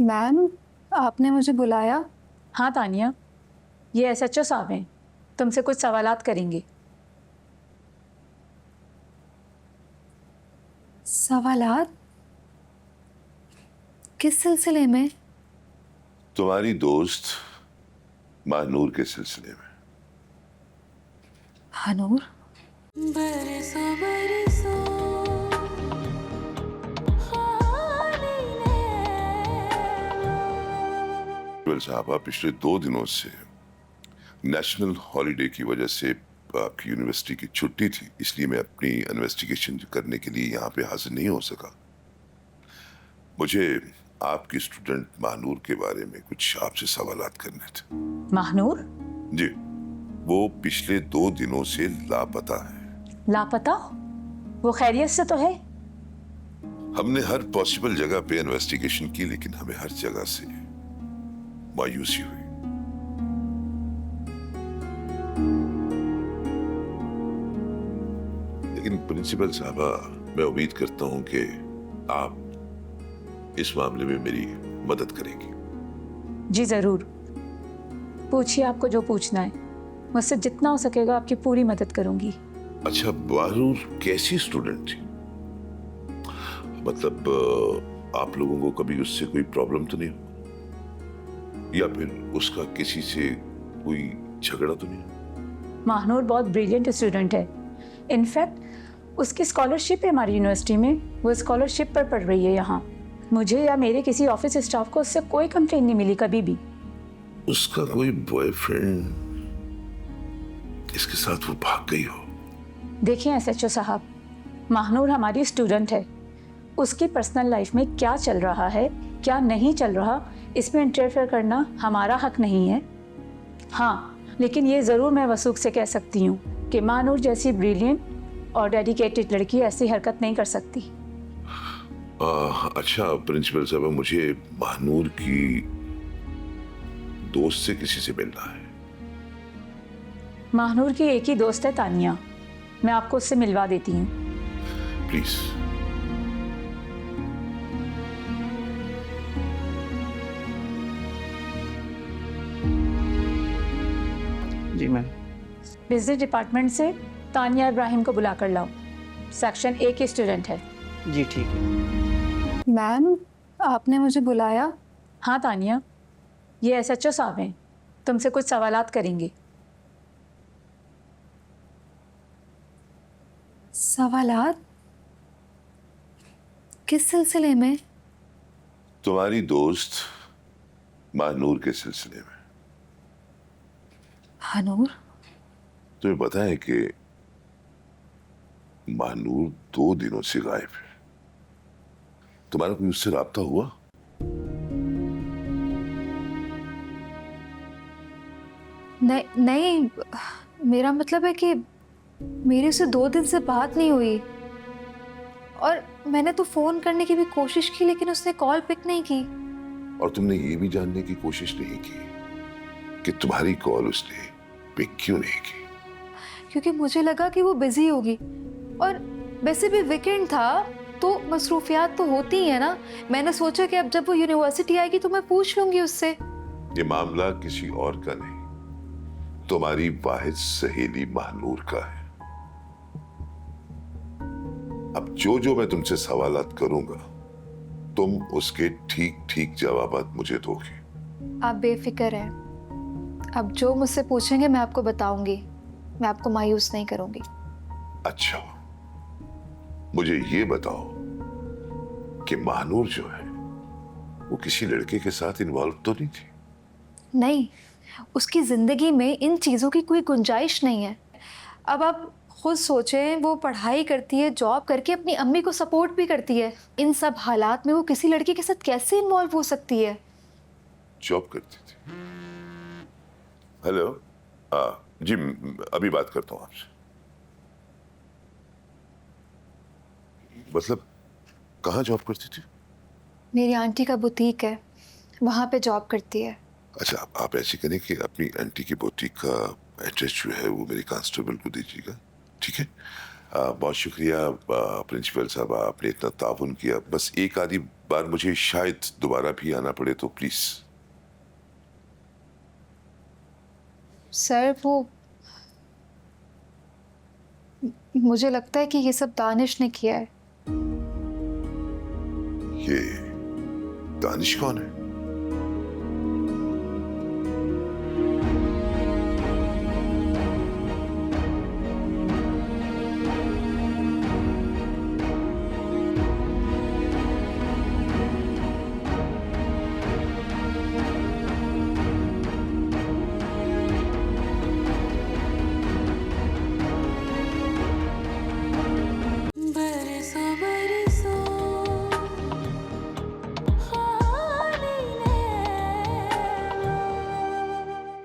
Ma'am, आपने मुझे बुलाया? हाँ तानिया, ये एसएचओ साहब हैं, तुमसे कुछ सवालात करेंगे। सवालात? किस सिलसिले में? तुम्हारी दोस्त महानूर के सिलसिले में। हनूर? बरसों बरसों साहबा, पिछले 2 दिनों से नेशनल हॉलिडे की वजह से आपकी यूनिवर्सिटी की छुट्टी थी, इसलिए मैं अपनी इन्वेस्टिगेशन करने के लिए यहाँ पे हाजिर नहीं हो सका। मुझे आपकी स्टूडेंट महानूर के बारे में कुछ आपसे सवालात करने थे। महानूर? जी, वो पिछले 2 दिनों से लापता है। लापता? वो खैरियत से तो है? हमने हर पॉसिबल जगह पे इन्वेस्टिगेशन की, लेकिन हमें हर जगह से मायूसी हुई। लेकिन प्रिंसिपल साहबा, मैं उम्मीद करता हूं कि आप इस मामले में मेरी मदद करेंगी। जी जरूर, पूछिए आपको जो पूछना है, मुझसे जितना हो सकेगा आपकी पूरी मदद करूंगी। अच्छा, महानूर कैसी स्टूडेंट थी? मतलब आप लोगों को कभी उससे कोई प्रॉब्लम तो नहीं हुआ, या फिर उसका किसी से कोई झगड़ा तो नहीं? महानूर बहुत ब्रिलियंट स्टूडेंट है। इनफैक्ट उसकी स्कॉलरशिप है हमारी यूनिवर्सिटी में, वो स्कॉलरशिप पर पढ़ रही है यहाँ। मुझे या मेरे किसी ऑफिस स्टाफ को उससे कोई कंप्लेंट नहीं मिली कभी भी। उसका कोई बॉयफ्रेंड, इसके साथ वो भाग गई हो? देखिए एसएचओ साहब, महानूर हमारी स्टूडेंट है, उसकी पर्सनल लाइफ में क्या चल रहा है क्या नहीं चल रहा, इसमें इंटरफेयर करना हमारा हक नहीं है। हाँ, लेकिन ये ज़रूर मैं वसूख से कह सकती हूँ कि महानूर जैसी ब्रिलियंट और डेडिकेटेड लड़की ऐसी हरकत नहीं कर सकती। अच्छा प्रिंसिपल साहब, मुझे महानूर की दोस्त से किसी से मिलना है। महानूर की एक ही दोस्त है तानिया, मैं आपको उससे मिलवा देती हूँ। प्लीज। जी मैम। बिजनेस डिपार्टमेंट से तानिया इब्राहिम को बुला कर लाओ, सेक्शन ए की स्टूडेंट है। जी ठीक है। मैम, आपने मुझे बुलाया? हाँ तानिया, ये एसएचओ साहब हैं, तुमसे कुछ सवालात करेंगे। सवालात? किस सिलसिले में? तुम्हारी दोस्त महानूर के सिलसिले में। हनूर? तुम्हें पता है कि महानूर 2 दिनों से गायब है। तुम्हारा कोई उससे राब्ता हुआ? नहीं, मेरा मतलब है कि मेरी उससे 2 दिन से बात नहीं हुई, और मैंने तो फोन करने की भी कोशिश की, लेकिन उसने कॉल पिक नहीं की। और तुमने ये भी जानने की कोशिश नहीं की कि तुम्हारी कॉल उसने पिक क्यों नहीं की? क्योंकि मुझे लगा कि वो बिजी होगी, और वैसे भी वीकेंड था तो मसरूफियात तो होती ही है ना। मैंने सोचा कि अब जब वो यूनिवर्सिटी आएगी तो मैं पूछ लूंगी उससे। ये मामला किसी और का नहीं, तुम्हारी वाहिद सहेली महानूर का है। अब जो मैं तुमसे सवालात करूंगा, तुम उसके ठीक ठीक जवाबात मुझे दोगे। आप बेफिक्र हैं, अब जो मुझसे पूछेंगे मैं आपको बताऊंगी, मैं आपको मायूस नहीं करूंगी। अच्छा, मुझे ये बताओ कि महानूर जो है वो किसी लड़के के साथ इन्वॉल्व तो नहीं थी? नहीं, उसकी जिंदगी में इन चीज़ों की कोई गुंजाइश नहीं है। अब आप खुद सोचें, वो पढ़ाई करती है, जॉब करके अपनी अम्मी को सपोर्ट भी करती है। इन सब हालात में वो किसी लड़के के साथ कैसे इन्वॉल्व हो सकती है? जॉब करती थी? हेलो, जी अभी बात करता हूँ आपसे। मतलब कहाँ जॉब करती थी? मेरी आंटी का बुटीक है, वहाँ पे जॉब करती है। अच्छा, आप ऐसे करें कि अपनी आंटी की बुटीक का एड्रेस जो है वो मेरे कांस्टेबल को दीजिएगा, ठीक है? बहुत शुक्रिया प्रिंसिपल साहब, आपने इतना ताउन किया। बस एक आधी बार मुझे शायद दोबारा भी आना पड़े तो प्लीज। सर वो मुझे लगता है कि ये सब दानिश ने किया है। ये दानिश कौन है?